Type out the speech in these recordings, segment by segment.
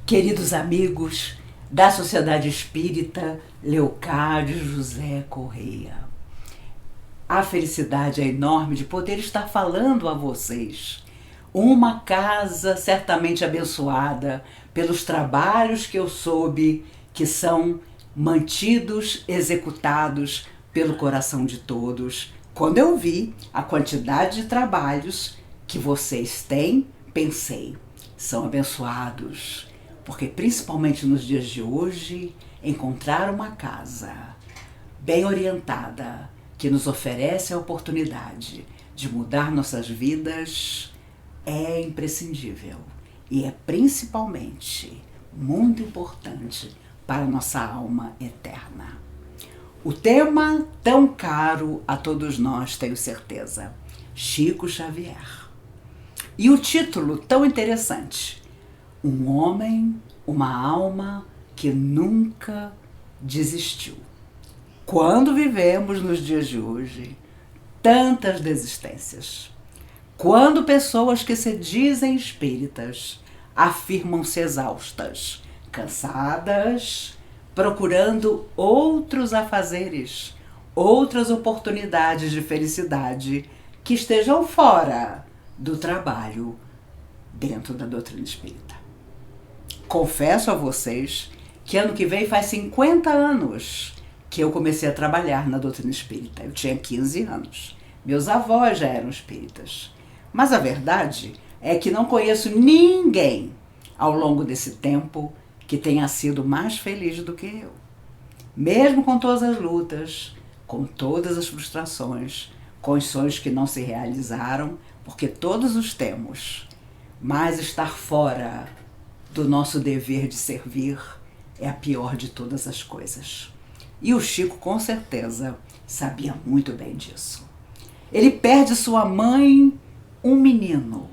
Queridos amigos da Sociedade Espírita Leocádio José Correia, a felicidade é enorme de poder estar falando a vocês. Uma casa certamente abençoada pelos trabalhos que eu soube que são mantidos, executados pelo coração de todos. Quando eu vi a quantidade de trabalhos que vocês têm, pensei, são abençoados, porque principalmente nos dias de hoje, encontrar uma casa bem orientada, que nos oferece a oportunidade de mudar nossas vidas, é imprescindível e é principalmente muito importante para a nossa alma eterna. O tema tão caro a todos nós, tenho certeza, Chico Xavier. E o título tão interessante, Um homem, uma alma que nunca desistiu. Quando vivemos nos dias de hoje tantas desistências, quando pessoas que se dizem espíritas afirmam-se exaustas, cansadas, procurando outros afazeres, outras oportunidades de felicidade que estejam fora do trabalho dentro da doutrina espírita. Confesso a vocês que ano que vem faz 50 anos que eu comecei a trabalhar na doutrina espírita. Eu tinha 15 anos. Meus avós já eram espíritas. Mas a verdade é que não conheço ninguém ao longo desse tempo que tenha sido mais feliz do que eu. Mesmo com todas as lutas, com todas as frustrações, com os sonhos que não se realizaram, porque todos os temos, mas estar fora do nosso dever de servir é a pior de todas as coisas. E o Chico, com certeza, sabia muito bem disso. Ele perde sua mãe, um menino.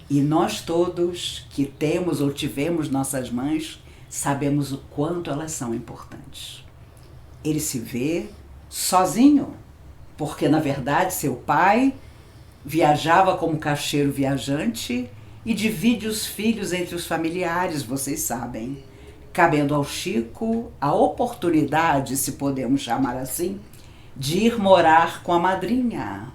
E nós todos que temos ou tivemos nossas mães, sabemos o quanto elas são importantes. Ele se vê sozinho, porque na verdade seu pai viajava como caixeiro viajante e divide os filhos entre os familiares, vocês sabem, cabendo ao Chico a oportunidade, se podemos chamar assim, de ir morar com a madrinha,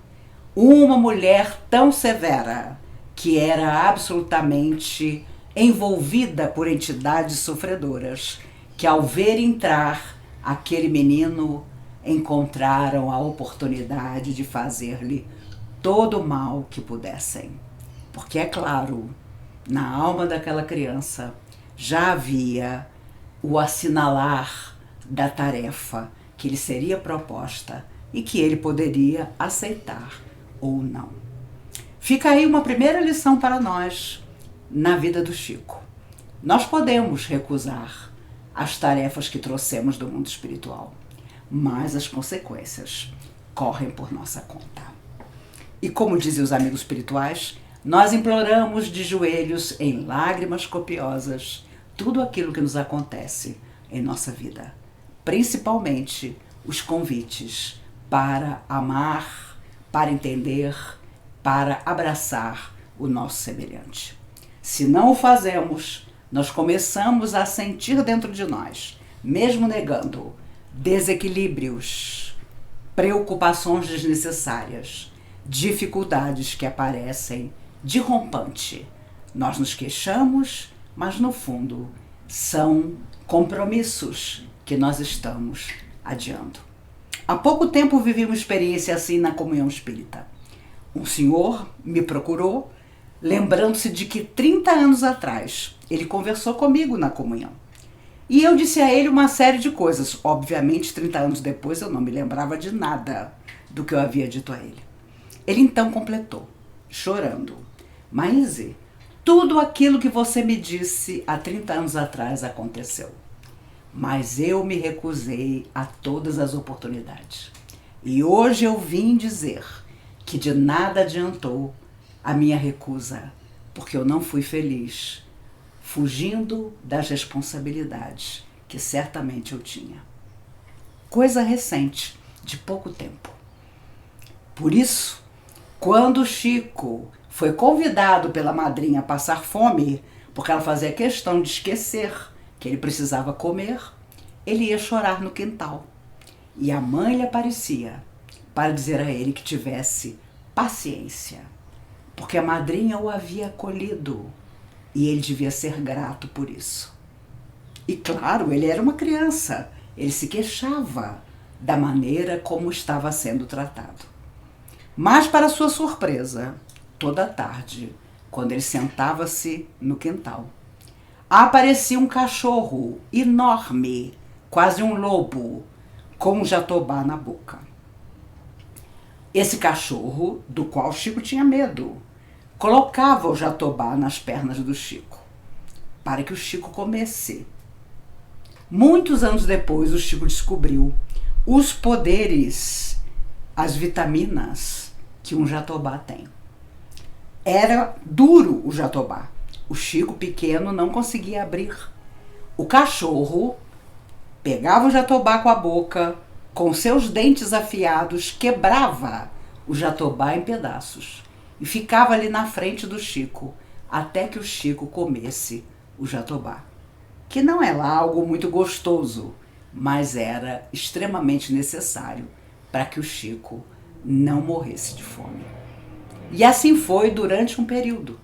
uma mulher tão severa que era absolutamente envolvida por entidades sofredoras, que ao ver entrar aquele menino, encontraram a oportunidade de fazer-lhe todo o mal que pudessem. Porque, é claro, na alma daquela criança já havia o assinalar da tarefa que lhe seria proposta e que ele poderia aceitar ou não. Fica aí uma primeira lição para nós na vida do Chico. Nós podemos recusar as tarefas que trouxemos do mundo espiritual, mas as consequências correm por nossa conta. E como dizem os amigos espirituais, nós imploramos de joelhos, em lágrimas copiosas, tudo aquilo que nos acontece em nossa vida. Principalmente os convites para amar, para entender, para abraçar o nosso semelhante. Se não o fazemos, nós começamos a sentir dentro de nós, mesmo negando, desequilíbrios, preocupações desnecessárias, dificuldades que aparecem de rompante. Nós nos queixamos, mas no fundo são compromissos que nós estamos adiando. Há pouco tempo vivi uma experiência assim na comunhão espírita. Um senhor me procurou, lembrando-se de que 30 anos atrás ele conversou comigo na comunhão. E eu disse a ele uma série de coisas. Obviamente, 30 anos depois eu não me lembrava de nada do que eu havia dito a ele. Ele então completou, chorando: Maíse, tudo aquilo que você me disse há 30 anos atrás aconteceu. Mas eu me recusei a todas as oportunidades. E hoje eu vim dizer que de nada adiantou a minha recusa, porque eu não fui feliz, fugindo das responsabilidades que certamente eu tinha. Coisa recente, de pouco tempo. Por isso, quando Chico foi convidado pela madrinha a passar fome, porque ela fazia questão de esquecer que ele precisava comer, ele ia chorar no quintal. E a mãe lhe aparecia para dizer a ele que tivesse paciência, porque a madrinha o havia acolhido e ele devia ser grato por isso. E claro, ele era uma criança, ele se queixava da maneira como estava sendo tratado. Mas, para sua surpresa, toda tarde, quando ele sentava-se no quintal, aparecia um cachorro enorme, quase um lobo, com um jatobá na boca. Esse cachorro, do qual Chico tinha medo, colocava o jatobá nas pernas do Chico, para que o Chico comesse. Muitos anos depois, o Chico descobriu os poderes, as vitaminas que um jatobá tem. Era duro o jatobá. O Chico pequeno não conseguia abrir. O cachorro pegava o jatobá com a boca, com seus dentes afiados, quebrava o jatobá em pedaços e ficava ali na frente do Chico até que o Chico comesse o jatobá, que não é lá algo muito gostoso, mas era extremamente necessário para que o Chico não morresse de fome. E assim foi durante um período.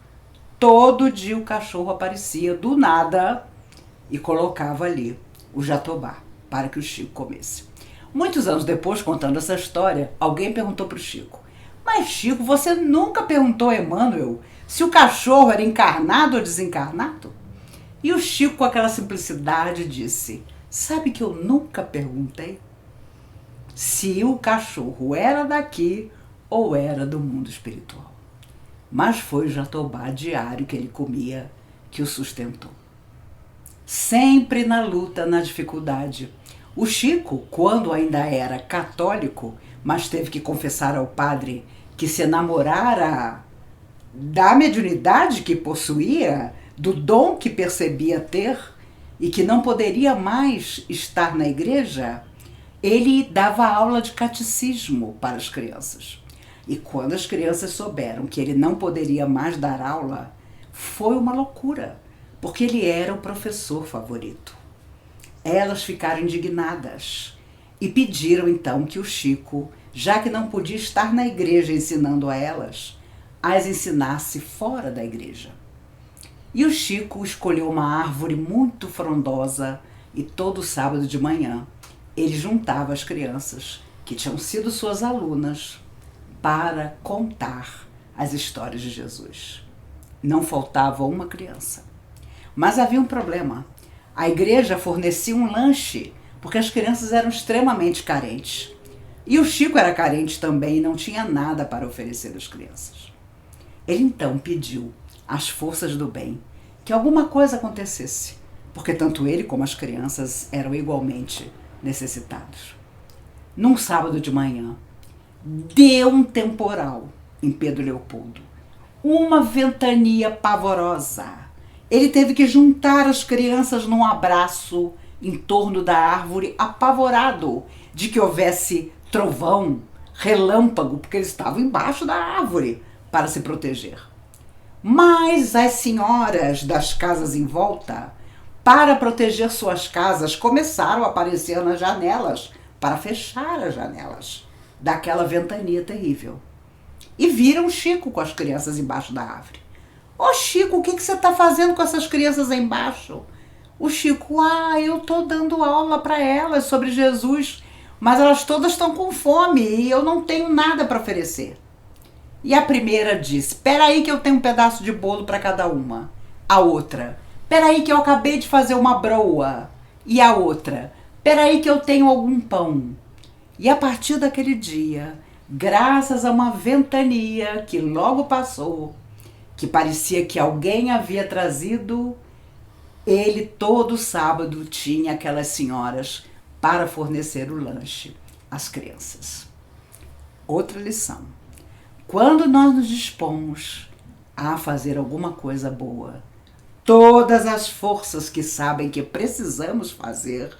Todo dia o cachorro aparecia do nada e colocava ali o jatobá para que o Chico comesse. Muitos anos depois, contando essa história, alguém perguntou para o Chico: mas Chico, você nunca perguntou a Emmanuel se o cachorro era encarnado ou desencarnado? E o Chico, com aquela simplicidade, disse: sabe que eu nunca perguntei se o cachorro era daqui ou era do mundo espiritual. Mas foi o jatobá diário que ele comia que o sustentou. Sempre na luta, na dificuldade. O Chico, quando ainda era católico, mas teve que confessar ao padre que se enamorara da mediunidade que possuía, do dom que percebia ter e que não poderia mais estar na igreja, ele dava aula de catecismo para as crianças. E quando as crianças souberam que ele não poderia mais dar aula, foi uma loucura, porque ele era o professor favorito. Elas ficaram indignadas e pediram então que o Chico, já que não podia estar na igreja ensinando a elas, as ensinasse fora da igreja. E o Chico escolheu uma árvore muito frondosa e todo sábado de manhã ele juntava as crianças que tinham sido suas alunas para contar as histórias de Jesus. Não faltava uma criança. Mas havia um problema. A igreja fornecia um lanche porque as crianças eram extremamente carentes. E o Chico era carente também e não tinha nada para oferecer às crianças. Ele então pediu às forças do bem que alguma coisa acontecesse, porque tanto ele como as crianças eram igualmente necessitados. Num sábado de manhã, deu um temporal em Pedro Leopoldo, uma ventania pavorosa. Ele teve que juntar as crianças num abraço em torno da árvore, apavorado de que houvesse trovão, relâmpago, porque eles estavam embaixo da árvore para se proteger. Mas as senhoras das casas em volta, para proteger suas casas, começaram a aparecer nas janelas para fechar as janelas daquela ventania terrível. E viram Chico com as crianças embaixo da árvore. Ô Chico, o que você está fazendo com essas crianças aí embaixo? O Chico, eu estou dando aula para elas sobre Jesus, mas elas todas estão com fome e eu não tenho nada para oferecer. E a primeira disse: espera aí que eu tenho um pedaço de bolo para cada uma. A outra: espera aí que eu acabei de fazer uma broa. E a outra: espera aí que eu tenho algum pão. E a partir daquele dia, graças a uma ventania que logo passou, que parecia que alguém havia trazido, ele todo sábado tinha aquelas senhoras para fornecer o lanche às crianças. Outra lição: quando nós nos dispomos a fazer alguma coisa boa, todas as forças que sabem que precisamos fazer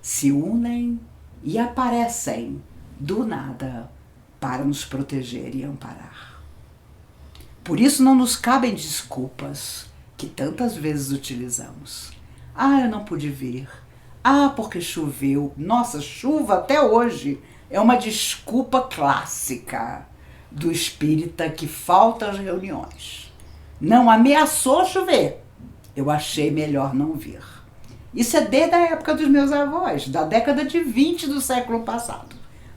se unem e aparecem do nada para nos proteger e amparar. Por isso não nos cabem desculpas que tantas vezes utilizamos. Ah, eu não pude vir. Ah, porque choveu. Nossa, chuva até hoje é uma desculpa clássica do espírita que falta às reuniões. Não ameaçou chover. Eu achei melhor não vir. Isso é desde a época dos meus avós, da década de 20 do século passado.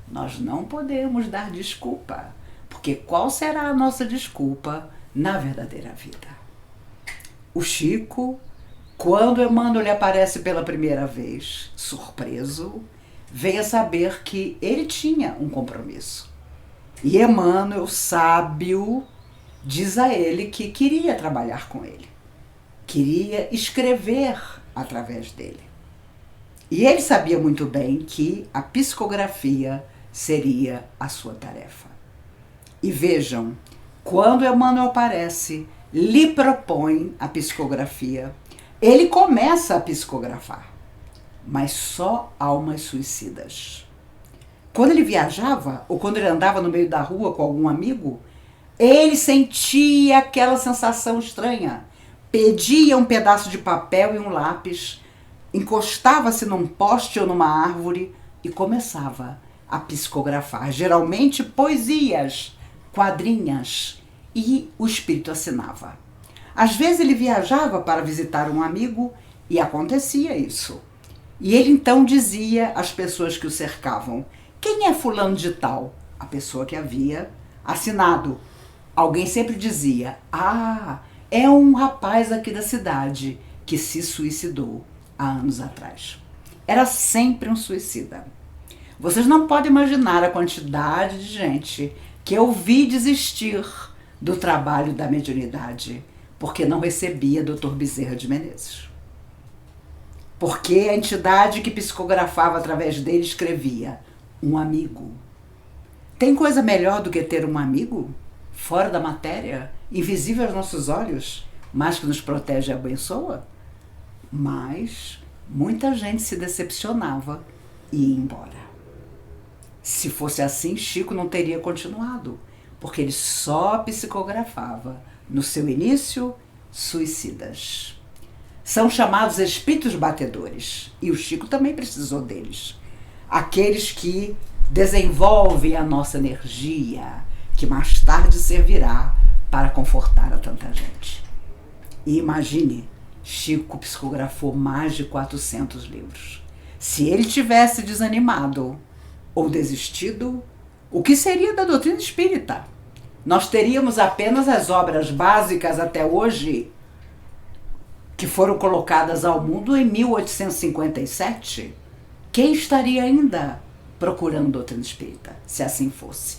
Nós não podemos dar desculpa, porque qual será a nossa desculpa na verdadeira vida? O Chico, quando Emmanuel lhe aparece pela primeira vez, surpreso, veio a saber que ele tinha um compromisso. E Emmanuel, sábio, diz a ele que queria trabalhar com ele, queria escrever através dele. E ele sabia muito bem que a psicografia seria a sua tarefa. E vejam, quando Emmanuel aparece, lhe propõe a psicografia, ele começa a psicografar, mas só almas suicidas. Quando ele viajava, ou quando ele andava no meio da rua com algum amigo, ele sentia aquela sensação estranha. Pedia um pedaço de papel e um lápis, encostava-se num poste ou numa árvore e começava a psicografar, geralmente poesias, quadrinhas, e o espírito assinava. Às vezes ele viajava para visitar um amigo e acontecia isso. E ele então dizia às pessoas que o cercavam: quem é fulano de tal? A pessoa que havia assinado. Alguém sempre dizia: ah, é um rapaz aqui da cidade que se suicidou há anos atrás. Era sempre um suicida. Vocês não podem imaginar a quantidade de gente que eu vi desistir do trabalho da mediunidade porque não recebia Dr. Bezerra de Menezes. Porque a entidade que psicografava através dele escrevia: um amigo. Tem coisa melhor do que ter um amigo? Fora da matéria, invisível aos nossos olhos, mas que nos protege e abençoa? Mas muita gente se decepcionava e ia embora. Se fosse assim, Chico não teria continuado, porque ele só psicografava, no seu início, suicidas. São chamados espíritos batedores, e o Chico também precisou deles. Aqueles que desenvolvem a nossa energia, que mais tarde servirá para confortar a tanta gente. E imagine, Chico psicografou mais de 400 livros. Se ele tivesse desanimado ou desistido, o que seria da doutrina espírita? Nós teríamos apenas as obras básicas até hoje, que foram colocadas ao mundo em 1857. Quem estaria ainda procurando doutrina espírita, se assim fosse?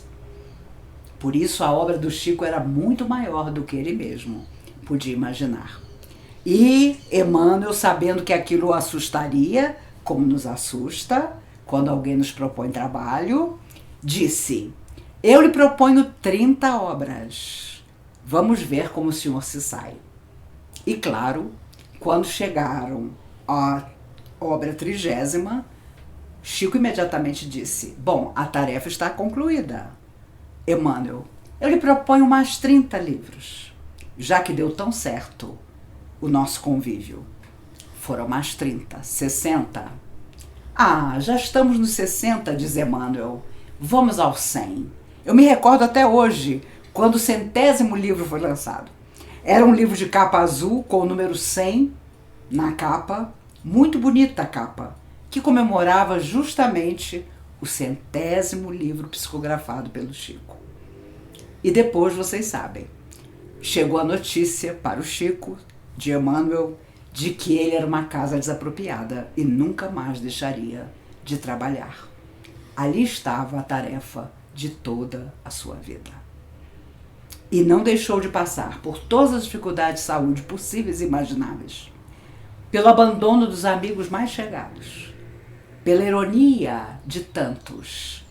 Por isso a obra do Chico era muito maior do que ele mesmo podia imaginar. E Emmanuel, sabendo que aquilo o assustaria, como nos assusta quando alguém nos propõe trabalho, disse: eu lhe proponho 30 obras. Vamos ver como o senhor se sai. E claro, quando chegaram à obra 30ª, Chico imediatamente disse: bom, a tarefa está concluída. Emmanuel, eu lhe proponho mais 30 livros, já que deu tão certo o nosso convívio. Foram mais 30, 60. Ah, já estamos nos 60, diz Emmanuel. Vamos aos 100. Eu me recordo até hoje, quando o 100º livro foi lançado. Era um livro de capa azul, com o número 100 na capa, muito bonita a capa, que comemorava justamente o 100º livro psicografado pelo Chico. E depois, vocês sabem, chegou a notícia para o Chico, de Emmanuel, de que ele era uma casa desapropriada e nunca mais deixaria de trabalhar. Ali estava a tarefa de toda a sua vida. E não deixou de passar por todas as dificuldades de saúde possíveis e imagináveis, pelo abandono dos amigos mais chegados, pela ironia de tantos,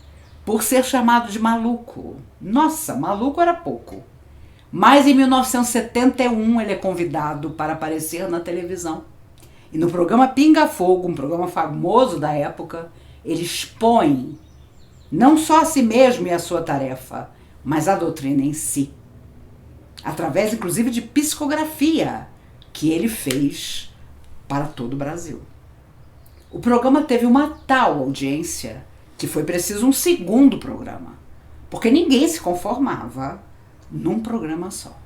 por ser chamado de maluco. Nossa, maluco era pouco. Mas em 1971 ele é convidado para aparecer na televisão. E no programa Pinga Fogo, um programa famoso da época, ele expõe não só a si mesmo e a sua tarefa, mas a doutrina em si. Através, inclusive, de psicografia, que ele fez para todo o Brasil. O programa teve uma tal audiência que foi preciso um segundo programa, porque ninguém se conformava num programa só.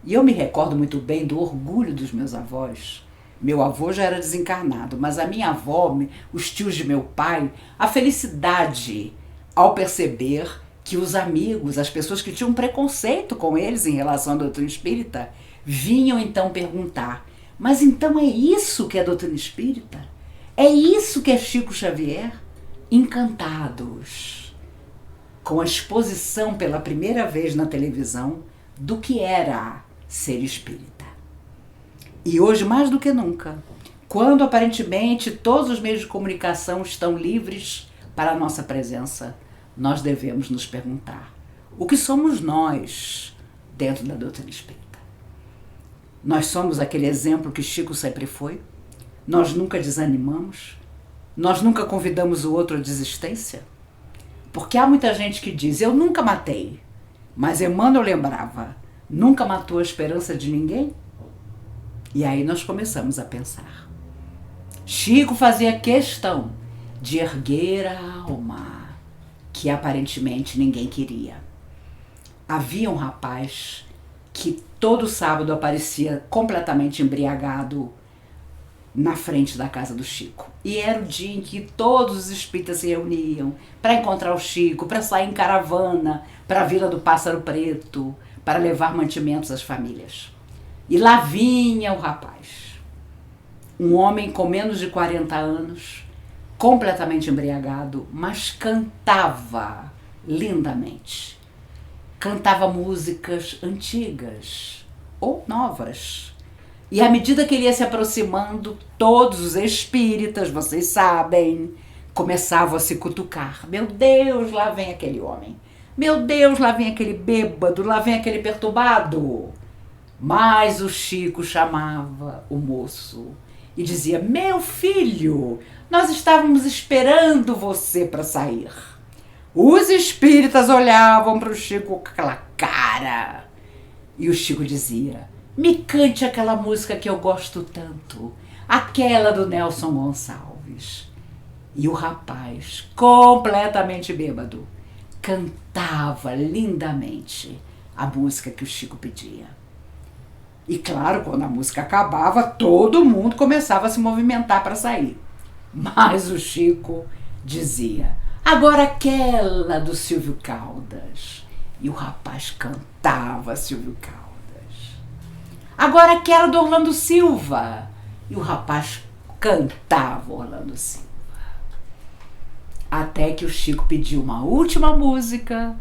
E eu me recordo muito bem do orgulho dos meus avós. Meu avô já era desencarnado, mas a minha avó, os tios de meu pai, a felicidade ao perceber que os amigos, as pessoas que tinham preconceito com eles em relação à doutrina espírita, vinham então perguntar: mas então é isso que é doutrina espírita? É isso que é Chico Xavier? Encantados com a exposição pela primeira vez na televisão do que era ser espírita. E hoje, mais do que nunca, quando aparentemente todos os meios de comunicação estão livres para a nossa presença, nós devemos nos perguntar: o que somos nós dentro da doutrina espírita? Nós somos aquele exemplo que Chico sempre foi? Nós nunca desanimamos? Nós nunca convidamos o outro à desistência? Porque há muita gente que diz: eu nunca matei. Mas Emmanuel lembrava: nunca matou a esperança de ninguém? E aí nós começamos a pensar. Chico fazia questão de erguer a alma que aparentemente ninguém queria. Havia um rapaz que todo sábado aparecia completamente embriagado na frente da casa do Chico. E era o dia em que todos os espíritas se reuniam para encontrar o Chico, para sair em caravana para a Vila do Pássaro Preto, para levar mantimentos às famílias. E lá vinha o rapaz, um homem com menos de 40 anos, completamente embriagado, mas cantava lindamente. Cantava músicas antigas ou novas. E à medida que ele ia se aproximando, todos os espíritas, vocês sabem, começavam a se cutucar. Meu Deus, lá vem aquele homem. Meu Deus, lá vem aquele bêbado, lá vem aquele perturbado. Mas o Chico chamava o moço e dizia: meu filho, nós estávamos esperando você para sair. Os espíritas olhavam para o Chico com aquela cara. E o Chico dizia: me cante aquela música que eu gosto tanto, aquela do Nelson Gonçalves. E o rapaz, completamente bêbado, cantava lindamente a música que o Chico pedia. E claro, quando a música acabava, todo mundo começava a se movimentar para sair. Mas o Chico dizia: agora aquela do Silvio Caldas. E o rapaz cantava Silvio Caldas. Agora aquela do Orlando Silva. E o rapaz cantava Orlando Silva. Até que o Chico pediu uma última música,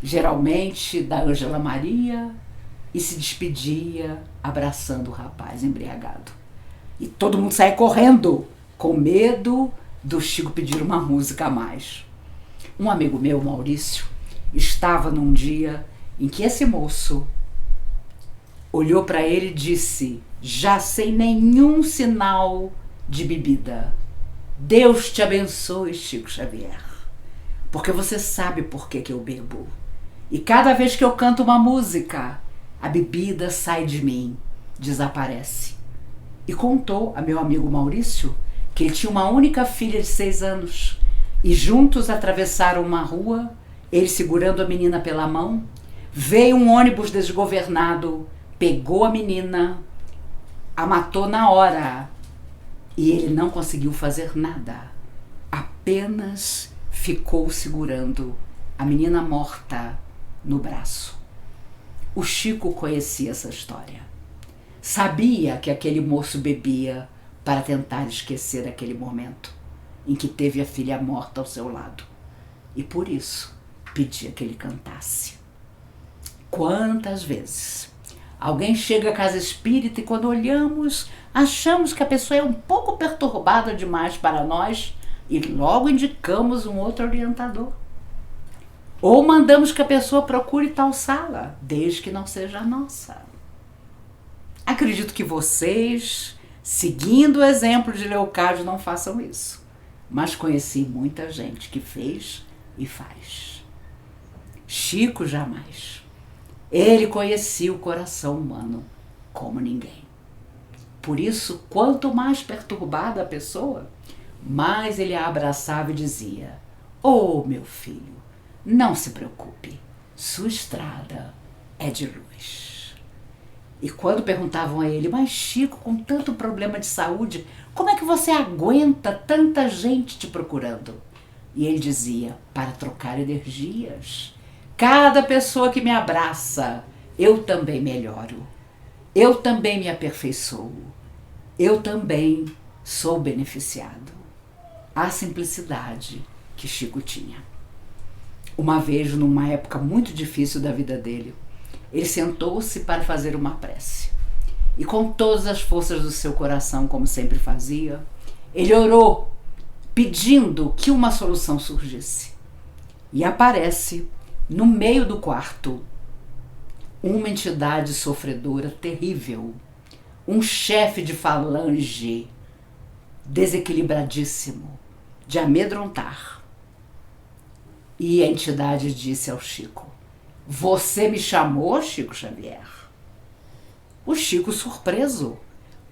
geralmente da Ângela Maria, e se despedia abraçando o rapaz embriagado. E todo mundo saía correndo, com medo do Chico pedir uma música a mais. Um amigo meu, Maurício, estava num dia em que esse moço olhou para ele e disse, já sem nenhum sinal de bebida: Deus te abençoe, Chico Xavier, porque você sabe por que eu bebo. E cada vez que eu canto uma música, a bebida sai de mim, desaparece. E contou a meu amigo Maurício que ele tinha uma única filha de 6 anos e juntos atravessaram uma rua, ele segurando a menina pela mão. Veio um ônibus desgovernado, pegou a menina, a matou na hora e ele não conseguiu fazer nada, apenas ficou segurando a menina morta no braço. O Chico conhecia essa história. Sabia que aquele moço bebia para tentar esquecer aquele momento em que teve a filha morta ao seu lado. E por isso pedia que ele cantasse. Quantas vezes alguém chega à casa espírita e quando olhamos, achamos que a pessoa é um pouco perturbada demais para nós e logo indicamos um outro orientador. Ou mandamos que a pessoa procure tal sala, desde que não seja a nossa. Acredito que vocês, seguindo o exemplo de Leocádio, não façam isso. Mas conheci muita gente que fez e faz. Chico jamais. Ele conhecia o coração humano como ninguém. Por isso, quanto mais perturbada a pessoa, mais ele a abraçava e dizia: "Oh, meu filho, não se preocupe, sua estrada é de luz." E quando perguntavam a ele: "Mas Chico, com tanto problema de saúde, como é que você aguenta tanta gente te procurando?" E ele dizia: "Para trocar energias. Cada pessoa que me abraça, eu também melhoro. Eu também me aperfeiçoo. Eu também sou beneficiado." A simplicidade que Chico tinha. Uma vez, numa época muito difícil da vida dele, ele sentou-se para fazer uma prece. E com todas as forças do seu coração, como sempre fazia, ele orou, pedindo que uma solução surgisse. E aparece, no meio do quarto, uma entidade sofredora terrível, um chefe de falange desequilibradíssimo, de amedrontar. E a entidade disse ao Chico: "Você me chamou, Chico Xavier?" O Chico, surpreso,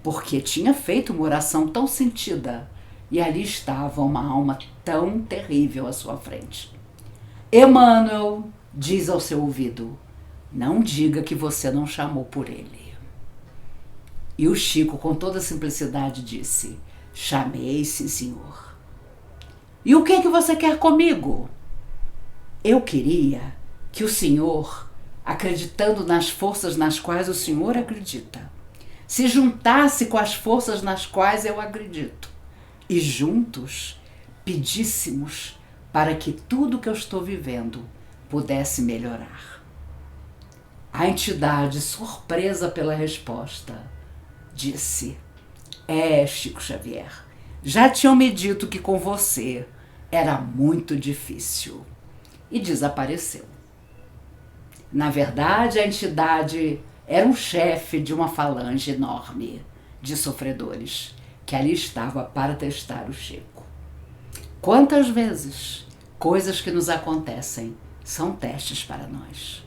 porque tinha feito uma oração tão sentida e ali estava uma alma tão terrível à sua frente. Emmanuel diz ao seu ouvido: "Não diga que você não chamou por ele." E o Chico, com toda simplicidade, disse: "Chamei, sim, senhor." "E o que é que você quer comigo?" "Eu queria que o senhor, acreditando nas forças nas quais o senhor acredita, se juntasse com as forças nas quais eu acredito e juntos pedíssemos para que tudo que eu estou vivendo pudesse melhorar." A entidade, surpresa pela resposta, disse: Chico Xavier, já tinham me dito que com você era muito difícil." E desapareceu. Na verdade, a entidade era um chefe de uma falange enorme de sofredores que ali estava para testar o Chico. Quantas vezes coisas que nos acontecem são testes para nós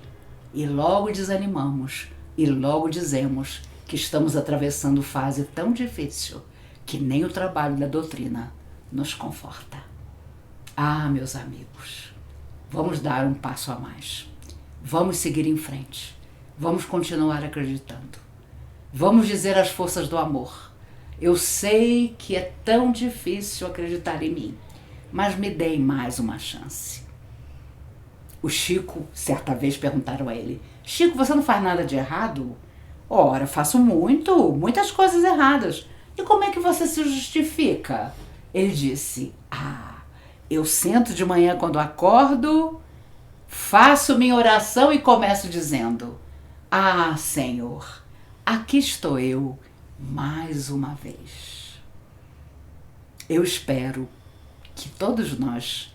e logo desanimamos e logo dizemos que estamos atravessando fase tão difícil que nem o trabalho da doutrina nos conforta. Ah, meus amigos, vamos dar um passo a mais. Vamos seguir em frente. Vamos continuar acreditando. Vamos dizer às forças do amor: eu sei que é tão difícil acreditar em mim, mas me deem mais uma chance. O Chico, certa vez perguntaram a ele: "Chico, você não faz nada de errado?" "Ora, faço muitas coisas erradas. E como é que você se justifica?" Ele disse: eu sento de manhã quando acordo, faço minha oração e começo dizendo: Senhor, aqui estou eu mais uma vez." Eu espero que todos nós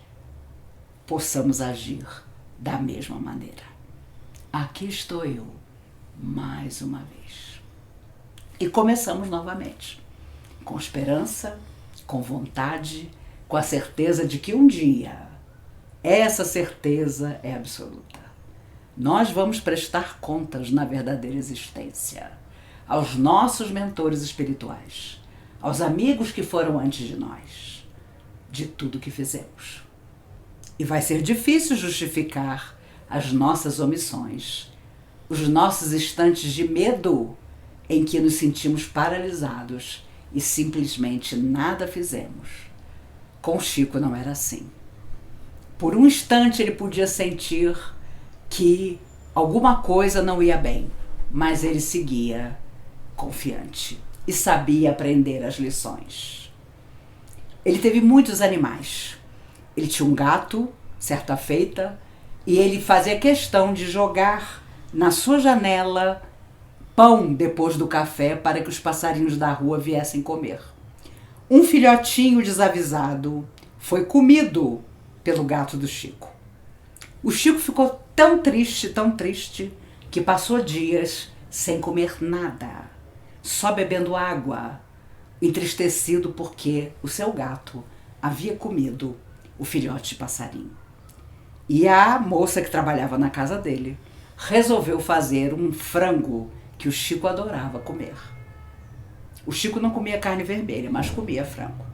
possamos agir da mesma maneira. Aqui estou eu mais uma vez. E começamos novamente, com esperança, com vontade, com a certeza de que um dia, essa certeza é absoluta, nós vamos prestar contas na verdadeira existência aos nossos mentores espirituais, aos amigos que foram antes de nós, de tudo que fizemos. E vai ser difícil justificar as nossas omissões, os nossos instantes de medo em que nos sentimos paralisados e simplesmente nada fizemos. Com Chico não era assim. Por um instante ele podia sentir que alguma coisa não ia bem, mas ele seguia confiante e sabia aprender as lições. Ele teve muitos animais. Ele tinha um gato, certa feita, e ele fazia questão de jogar na sua janela pão depois do café para que os passarinhos da rua viessem comer. Um filhotinho desavisado foi comido pelo gato do Chico. O Chico ficou tão triste, que passou dias sem comer nada, só bebendo água, entristecido porque o seu gato havia comido o filhote de passarinho. E a moça que trabalhava na casa dele resolveu fazer um frango que o Chico adorava comer. O Chico não comia carne vermelha, mas comia frango.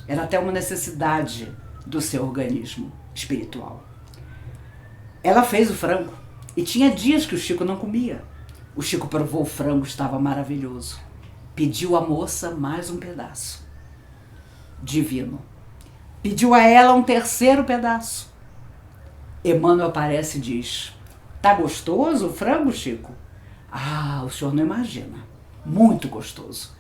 Era até uma necessidade do seu organismo espiritual. Ela fez o frango e tinha dias que o Chico não comia. O Chico provou o frango, estava maravilhoso. Pediu à moça mais um pedaço. Divino. Pediu a ela um terceiro pedaço. Emmanuel aparece e diz: tá gostoso o frango, Chico? Ah, o senhor não imagina. Muito gostoso.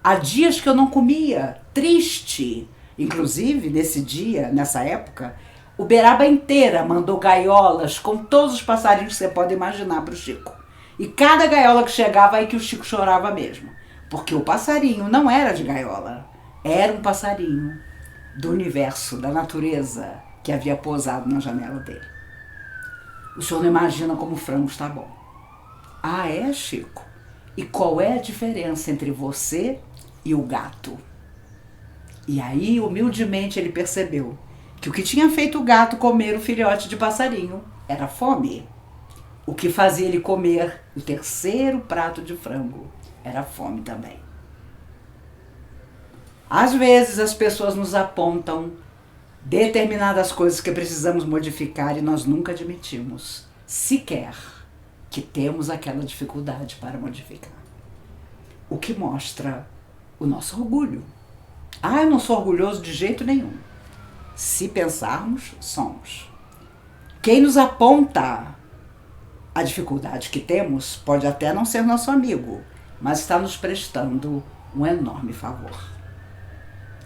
Há dias que eu não comia, triste. Inclusive, nesse dia, nessa época, Uberaba inteira mandou gaiolas com todos os passarinhos que você pode imaginar para o Chico. E cada gaiola que chegava, aí que o Chico chorava mesmo. Porque o passarinho não era de gaiola. Era um passarinho do universo, da natureza, que havia pousado na janela dele. O senhor não imagina como o frango está bom. Ah, é, Chico? E qual é a diferença entre você e o gato? E aí, humildemente, ele percebeu que o que tinha feito o gato comer o filhote de passarinho era fome. O que fazia ele comer o terceiro prato de frango era fome também. Às vezes as pessoas nos apontam determinadas coisas que precisamos modificar e nós nunca admitimos, sequer, que temos aquela dificuldade para modificar. O que mostra o nosso orgulho. Ah, eu não sou orgulhoso de jeito nenhum. Se pensarmos, somos. Quem nos aponta a dificuldade que temos pode até não ser nosso amigo, mas está nos prestando um enorme favor.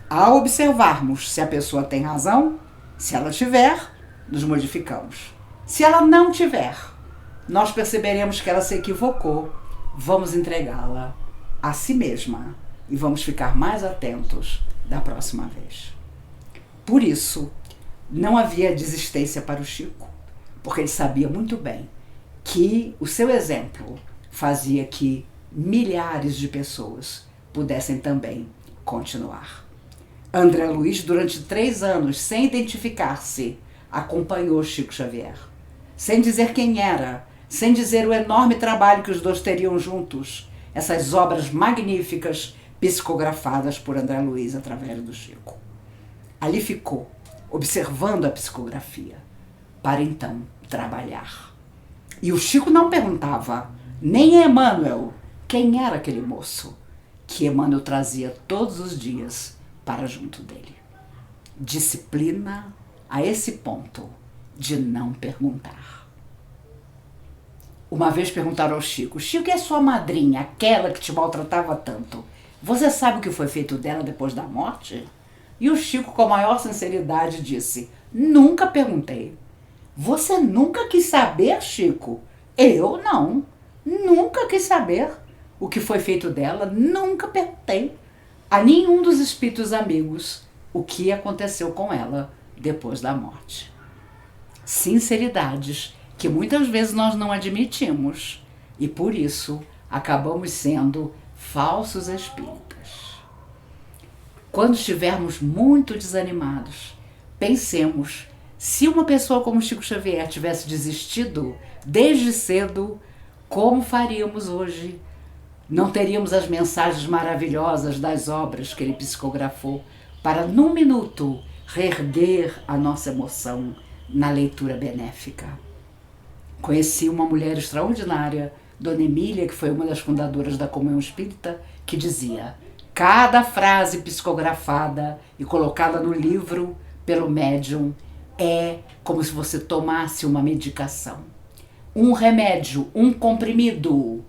Ao observarmos se a pessoa tem razão, se ela tiver, nos modificamos. Se ela não tiver, nós perceberemos que ela se equivocou, vamos entregá-la a si mesma e vamos ficar mais atentos da próxima vez. Por isso, não havia desistência para o Chico, porque ele sabia muito bem que o seu exemplo fazia que milhares de pessoas pudessem também continuar. André Luiz, durante 3 anos, sem identificar-se, acompanhou Chico Xavier, sem dizer quem era, sem dizer o enorme trabalho que os dois teriam juntos, essas obras magníficas psicografadas por André Luiz através do Chico. Ali ficou, observando a psicografia, para então trabalhar. E o Chico não perguntava, nem a Emmanuel, quem era aquele moço que Emmanuel trazia todos os dias para junto dele. Disciplina a esse ponto de não perguntar. Uma vez perguntaram ao Chico: Chico, e a sua madrinha, aquela que te maltratava tanto? Você sabe o que foi feito dela depois da morte? E o Chico, com a maior sinceridade, disse: nunca perguntei. Você nunca quis saber, Chico? Eu não. Nunca quis saber o que foi feito dela, nunca perguntei a nenhum dos espíritos amigos o que aconteceu com ela depois da morte. Sinceridades que muitas vezes nós não admitimos e por isso acabamos sendo falsos espíritas. Quando estivermos muito desanimados, pensemos: se uma pessoa como Chico Xavier tivesse desistido desde cedo, como faríamos hoje? Não teríamos as mensagens maravilhosas das obras que ele psicografou para, num minuto, reerguer a nossa emoção na leitura benéfica. Conheci uma mulher extraordinária, Dona Emília, que foi uma das fundadoras da Comunhão Espírita, que dizia: cada frase psicografada e colocada no livro pelo médium é como se você tomasse uma medicação, um remédio, um comprimido.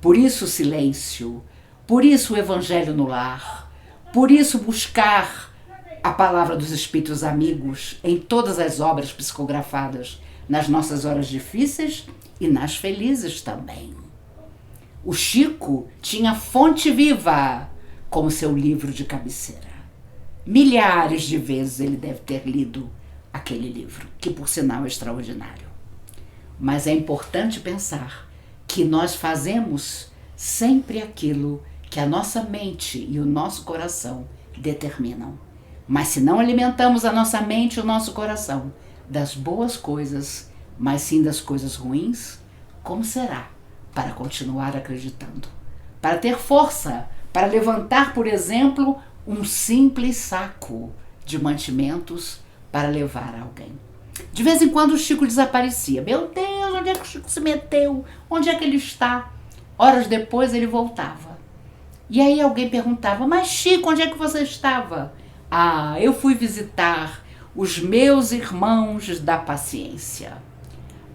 Por isso o silêncio, por isso o evangelho no lar, por isso buscar a palavra dos espíritos amigos em todas as obras psicografadas, nas nossas horas difíceis e nas felizes também. O Chico tinha Fonte Viva como seu livro de cabeceira. Milhares de vezes ele deve ter lido aquele livro, que por sinal é extraordinário. Mas é importante pensar que nós fazemos sempre aquilo que a nossa mente e o nosso coração determinam. Mas se não alimentamos a nossa mente e o nosso coração das boas coisas, mas sim das coisas ruins, como será para continuar acreditando? Para ter força para levantar, por exemplo, um simples saco de mantimentos para levar a alguém. De vez em quando o Chico desaparecia. Meu Deus, onde é que o Chico se meteu? Onde é que ele está? Horas depois ele voltava. E aí alguém perguntava, mas Chico, onde é que você estava? Ah, eu fui visitar os meus irmãos da paciência.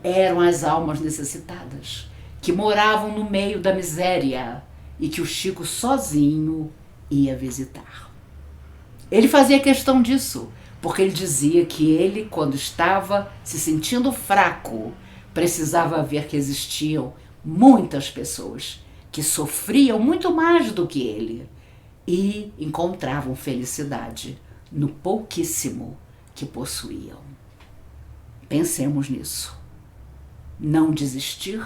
Eram as almas necessitadas, que moravam no meio da miséria e que o Chico sozinho ia visitar. Ele fazia questão disso, porque ele dizia que ele, quando estava se sentindo fraco, precisava ver que existiam muitas pessoas que sofriam muito mais do que ele e encontravam felicidade no pouquíssimo que possuíam. Pensemos nisso. Não desistir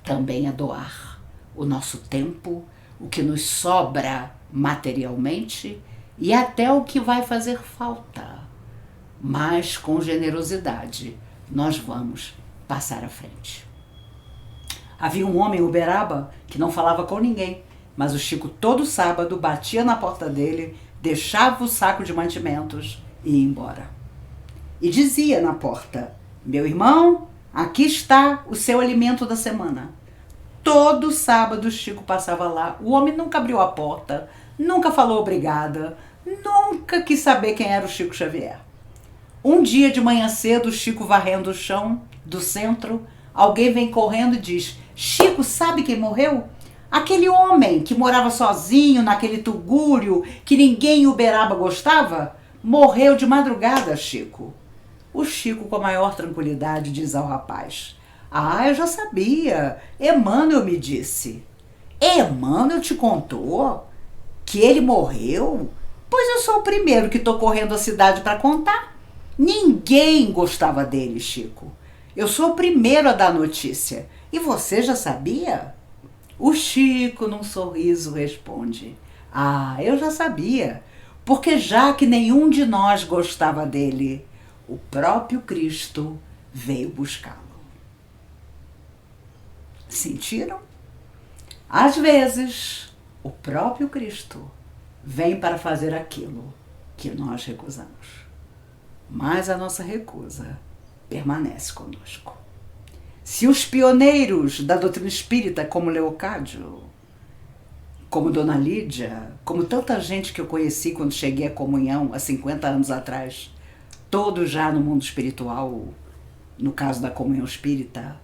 também é doar o nosso tempo, o que nos sobra materialmente e até o que vai fazer falta. Mas com generosidade nós vamos passar à frente. Havia um homem em Uberaba que não falava com ninguém, mas o Chico todo sábado batia na porta dele, deixava o saco de mantimentos e ia embora. E dizia na porta, meu irmão, aqui está o seu alimento da semana. Todo sábado o Chico passava lá, o homem nunca abriu a porta, nunca falou obrigada, nunca quis saber quem era o Chico Xavier. Um dia de manhã cedo, o Chico varrendo o chão do centro, alguém vem correndo e diz, Chico, sabe quem morreu? Aquele homem que morava sozinho naquele tugúrio que ninguém em Uberaba gostava, morreu de madrugada, Chico. O Chico, com a maior tranquilidade, diz ao rapaz, ah, eu já sabia, Emmanuel me disse. Emmanuel te contou que ele morreu? Pois eu sou o primeiro que estou correndo a cidade para contar. Ninguém gostava dele, Chico. Eu sou o primeiro a dar notícia. E você já sabia? O Chico, num sorriso, responde, ah, eu já sabia, porque já que nenhum de nós gostava dele, o próprio Cristo veio buscá-lo. Sentiram? Às vezes, o próprio Cristo vem para fazer aquilo que nós recusamos. Mas a nossa recusa permanece conosco. Se os pioneiros da doutrina espírita, como Leocádio, como Dona Lídia, como tanta gente que eu conheci quando cheguei à comunhão há 50 anos atrás, todos já no mundo espiritual, no caso da comunhão espírita,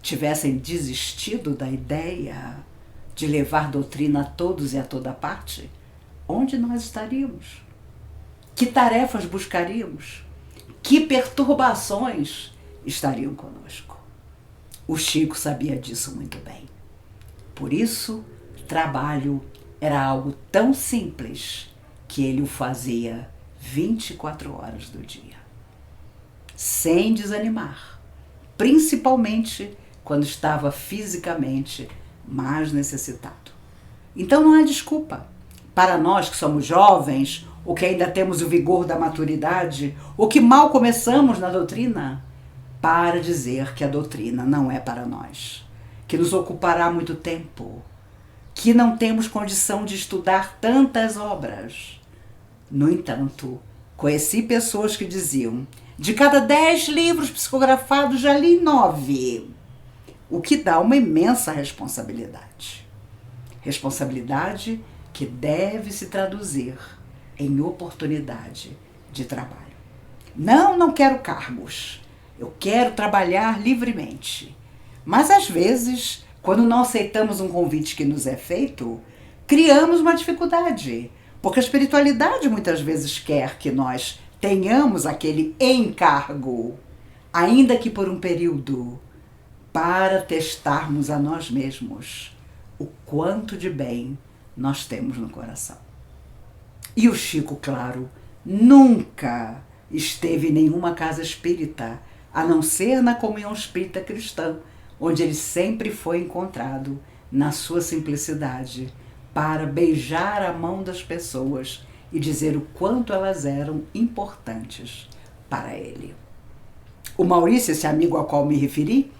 tivessem desistido da ideia de levar doutrina a todos e a toda parte, onde nós estaríamos? Que tarefas buscaríamos? Que perturbações estariam conosco? O Chico sabia disso muito bem. Por isso, trabalho era algo tão simples que ele o fazia 24 horas do dia. Sem desanimar, principalmente quando estava fisicamente mais necessitado. Então não há desculpa. Para nós que somos jovens, ou que ainda temos o vigor da maturidade, ou que mal começamos na doutrina, para dizer que a doutrina não é para nós, que nos ocupará muito tempo, que não temos condição de estudar tantas obras. No entanto, conheci pessoas que diziam, de cada 10 livros psicografados já li 9, o que dá uma imensa responsabilidade. Responsabilidade que deve se traduzir em oportunidade de trabalho. Não quero cargos. Eu quero trabalhar livremente. Mas às vezes, quando não aceitamos um convite que nos é feito, criamos uma dificuldade, porque a espiritualidade muitas vezes quer que nós tenhamos aquele encargo, ainda que por um período, para testarmos a nós mesmos o quanto de bem nós temos no coração. E o Chico, claro, nunca esteve em nenhuma casa espírita, a não ser na comunhão espírita cristã, onde ele sempre foi encontrado na sua simplicidade, para beijar a mão das pessoas e dizer o quanto elas eram importantes para ele. O Maurício, esse amigo ao qual me referi,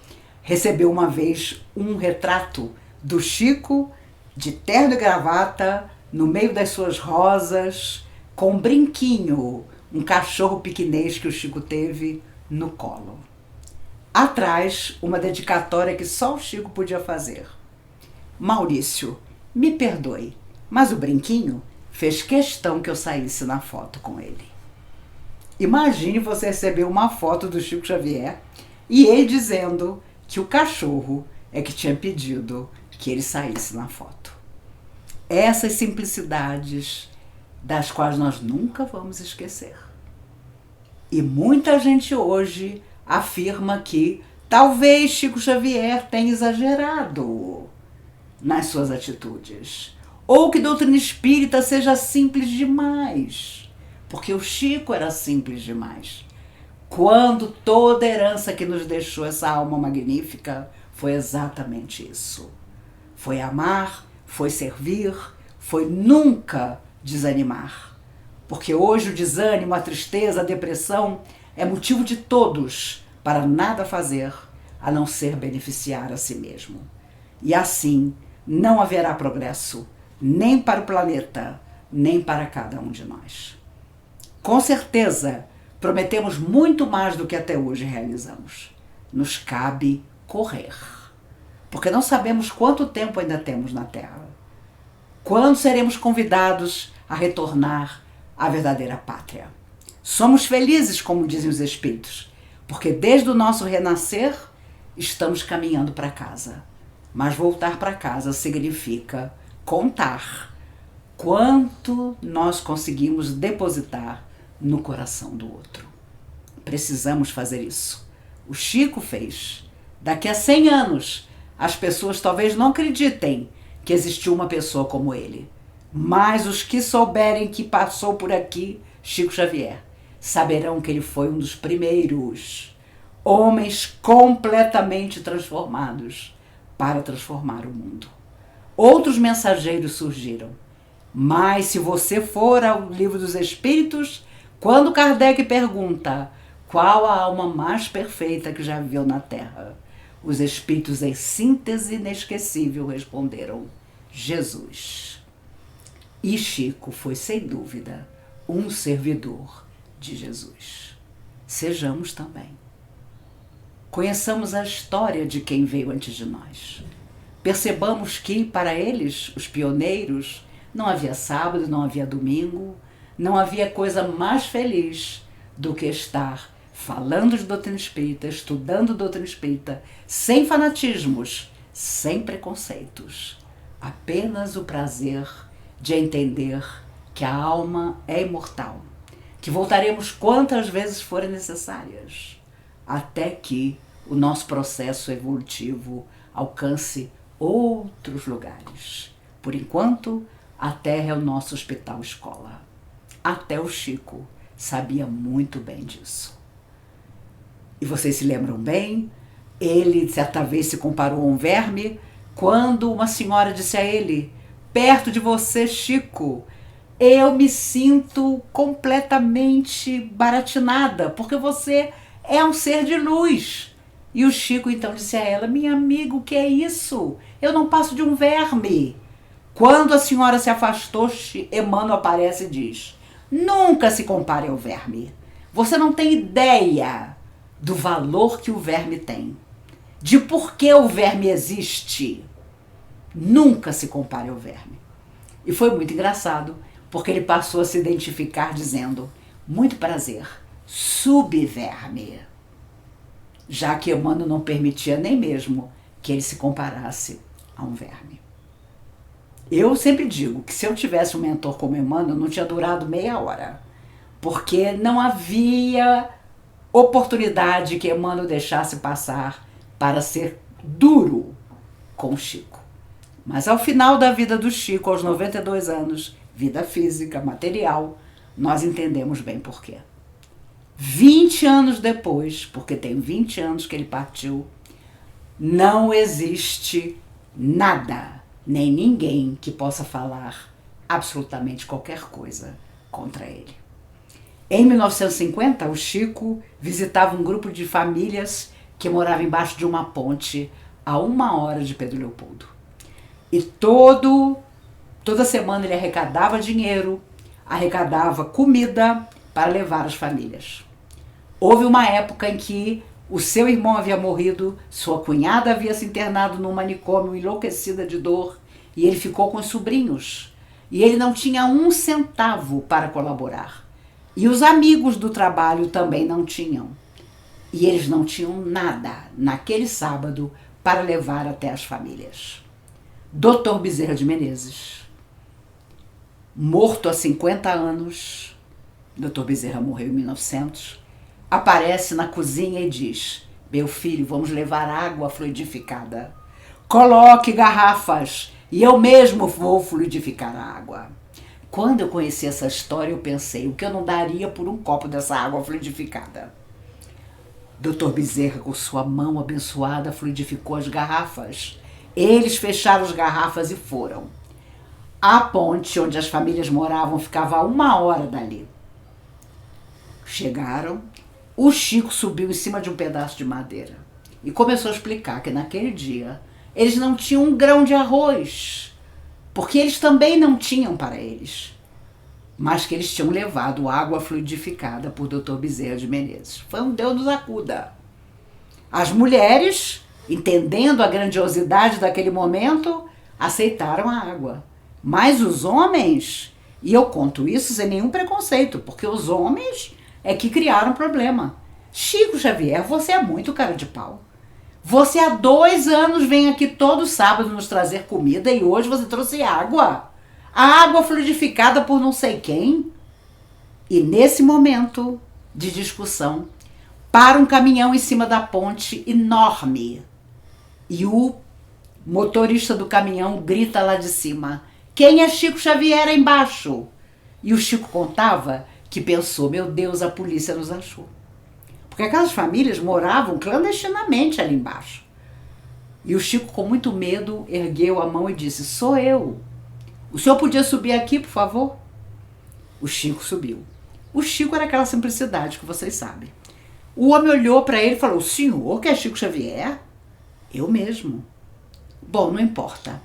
recebeu uma vez um retrato do Chico de terno e gravata, no meio das suas rosas, com um brinquinho, um cachorro piquinês que o Chico teve no colo. Atrás, uma dedicatória que só o Chico podia fazer. Maurício, me perdoe, mas o brinquinho fez questão que eu saísse na foto com ele. Imagine você receber uma foto do Chico Xavier e ele dizendo que o cachorro é que tinha pedido que ele saísse na foto. Essas simplicidades das quais nós nunca vamos esquecer. E muita gente hoje afirma que talvez Chico Xavier tenha exagerado nas suas atitudes, ou que doutrina espírita seja simples demais, porque o Chico era simples demais. Quando toda a herança que nos deixou essa alma magnífica foi exatamente isso. Foi amar, foi servir, foi nunca desanimar. Porque hoje o desânimo, a tristeza, a depressão é motivo de todos para nada fazer a não ser beneficiar a si mesmo. E assim não haverá progresso, nem para o planeta, nem para cada um de nós. Com certeza, prometemos muito mais do que até hoje realizamos. Nos cabe correr, porque não sabemos quanto tempo ainda temos na Terra. Quando seremos convidados a retornar à verdadeira pátria? Somos felizes, como dizem os Espíritos, porque desde o nosso renascer estamos caminhando para casa. Mas voltar para casa significa contar quanto nós conseguimos depositar no coração do outro. Precisamos fazer isso. O Chico fez. Daqui a 100 anos, as pessoas talvez não acreditem que existiu uma pessoa como ele. Mas os que souberem que passou por aqui, Chico Xavier, saberão que ele foi um dos primeiros homens completamente transformados para transformar o mundo. Outros mensageiros surgiram. Mas se você for ao Livro dos Espíritos, quando Kardec pergunta qual a alma mais perfeita que já viveu na Terra, os Espíritos em síntese inesquecível responderam: Jesus. E Chico foi, sem dúvida, um servidor de Jesus. Sejamos também. Conheçamos a história de quem veio antes de nós. Percebamos que, para eles, os pioneiros, não havia sábado, não havia domingo, não havia coisa mais feliz do que estar falando de doutrina espírita, estudando doutrina espírita, sem fanatismos, sem preconceitos. Apenas o prazer de entender que a alma é imortal, que voltaremos quantas vezes forem necessárias, até que o nosso processo evolutivo alcance outros lugares. Por enquanto, a Terra é o nosso hospital-escola. Até o Chico sabia muito bem disso. E vocês se lembram bem? Ele, certa vez, se comparou a um verme quando uma senhora disse a ele: perto de você, Chico, eu me sinto completamente baratinada, porque você é um ser de luz. E o Chico então disse a ela: minha amiga, o que é isso? Eu não passo de um verme. Quando a senhora se afastou, Emmanuel aparece e diz: nunca se compare ao verme. Você não tem ideia do valor que o verme tem, de por que o verme existe. Nunca se compare ao verme. E foi muito engraçado, porque ele passou a se identificar dizendo: muito prazer, subverme. Já que Emmanuel não permitia nem mesmo que ele se comparasse a um verme. Eu sempre digo que se eu tivesse um mentor como Emmanuel, não tinha durado meia hora, porque não havia oportunidade que Emmanuel deixasse passar para ser duro com o Chico. Mas ao final da vida do Chico, aos 92 anos, vida física, material, nós entendemos bem por quê. 20 anos depois, porque tem 20 anos que ele partiu, não existe nada, nem ninguém que possa falar absolutamente qualquer coisa contra ele. Em 1950, o Chico visitava um grupo de famílias que morava embaixo de uma ponte a 1 hora de Pedro Leopoldo. E toda semana ele arrecadava dinheiro, arrecadava comida para levar às famílias. Houve uma época em que o seu irmão havia morrido, sua cunhada havia se internado num manicômio enlouquecida de dor e ele ficou com os sobrinhos. E ele não tinha um centavo para colaborar. E os amigos do trabalho também não tinham. E eles não tinham nada naquele sábado para levar até as famílias. Dr. Bezerra de Menezes, morto há 50 anos, Dr. Bezerra morreu em 1900, aparece na cozinha e diz: meu filho, vamos levar água fluidificada. Coloque garrafas e eu mesmo vou fluidificar a água. Quando eu conheci essa história, eu pensei, o que eu não daria por um copo dessa água fluidificada? Dr. Bezerra, com sua mão abençoada, fluidificou as garrafas. Eles fecharam as garrafas e foram. A ponte onde as famílias moravam ficava a 1 hora dali. Chegaram, o Chico subiu em cima de um pedaço de madeira e começou a explicar que naquele dia eles não tinham um grão de arroz, porque eles também não tinham para eles, mas que eles tinham levado água fluidificada por Dr. Bezerra de Menezes. Foi um Deus nos acuda. As mulheres, entendendo a grandiosidade daquele momento, aceitaram a água. Mas os homens, e eu conto isso sem nenhum preconceito, porque os homens é que criaram o problema. Chico Xavier, você é muito cara de pau. Você há 2 anos vem aqui todo sábado nos trazer comida e hoje você trouxe água. A água fluidificada por não sei quem. E nesse momento de discussão, para um caminhão em cima da ponte enorme. E o motorista do caminhão grita lá de cima: quem é Chico Xavier aí embaixo? E o Chico contava que pensou: meu Deus, a polícia nos achou. Porque aquelas famílias moravam clandestinamente ali embaixo. E o Chico, com muito medo, ergueu a mão e disse: sou eu. O senhor podia subir aqui, por favor? O Chico subiu. O Chico era aquela simplicidade que vocês sabem. O homem olhou para ele e falou: o senhor que é Chico Xavier? Eu mesmo. Bom, não importa.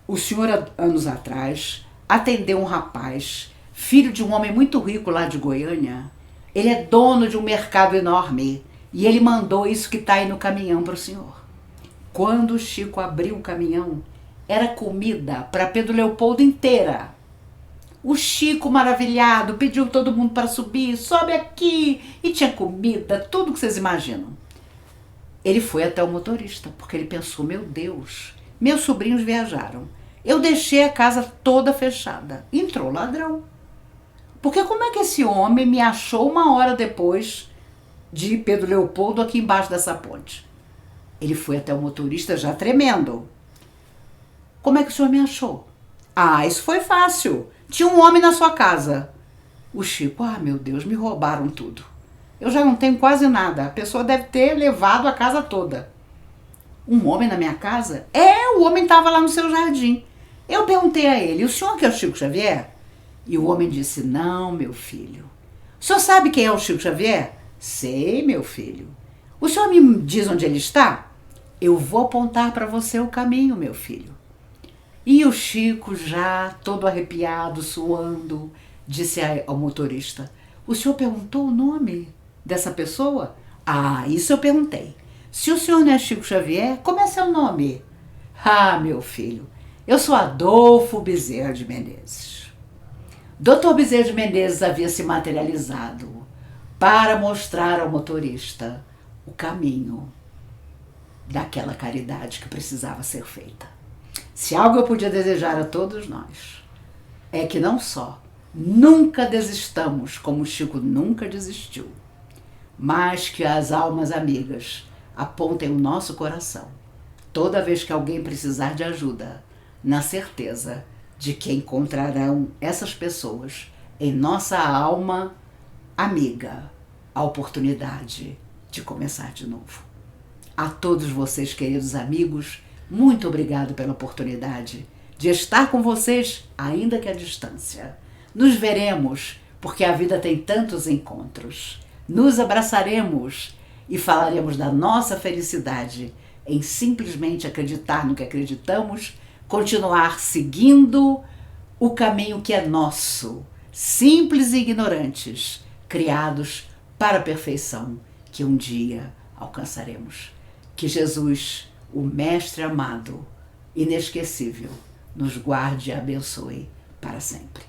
O senhor, anos atrás, atendeu um rapaz, filho de um homem muito rico lá de Goiânia. Ele é dono de um mercado enorme e ele mandou isso que está aí no caminhão para o senhor. Quando o Chico abriu o caminhão, era comida para Pedro Leopoldo inteira. O Chico, maravilhado, pediu todo mundo para subir, sobe aqui, e tinha comida, tudo que vocês imaginam. Ele foi até o motorista, porque ele pensou: meu Deus, meus sobrinhos viajaram. Eu deixei a casa toda fechada. Entrou ladrão. Porque como é que esse homem me achou 1 hora depois de Pedro Leopoldo aqui embaixo dessa ponte? Ele foi até o motorista já tremendo. Como é que o senhor me achou? Ah, isso foi fácil. Tinha um homem na sua casa. O Chico: ah, meu Deus, me roubaram tudo. Eu já não tenho quase nada. A pessoa deve ter levado a casa toda. Um homem na minha casa? É, o homem estava lá no seu jardim. Eu perguntei a ele: o senhor que é o Chico Xavier? E o homem disse: não, meu filho. O senhor sabe quem é o Chico Xavier? Sei, meu filho. O senhor me diz onde ele está? Eu vou apontar para você o caminho, meu filho. E o Chico, já todo arrepiado, suando, disse ao motorista: o senhor perguntou o nome dessa pessoa? Ah, isso eu perguntei. Se o senhor não é Chico Xavier, como é seu nome? Ah, meu filho, eu sou Adolfo Bezerra de Menezes. Dr. Bezerra de Menezes havia se materializado para mostrar ao motorista o caminho daquela caridade que precisava ser feita. Se algo eu podia desejar a todos nós, é que não só nunca desistamos, como o Chico nunca desistiu, mas que as almas amigas apontem o nosso coração toda vez que alguém precisar de ajuda, na certeza de que encontrarão essas pessoas em nossa alma amiga a oportunidade de começar de novo. A todos vocês, queridos amigos, muito obrigado pela oportunidade de estar com vocês, ainda que à distância. Nos veremos, porque a vida tem tantos encontros. Nos abraçaremos e falaremos da nossa felicidade em simplesmente acreditar no que acreditamos, continuar seguindo o caminho que é nosso, simples e ignorantes, criados para a perfeição que um dia alcançaremos. Que Jesus, o Mestre amado, inesquecível, nos guarde e abençoe para sempre.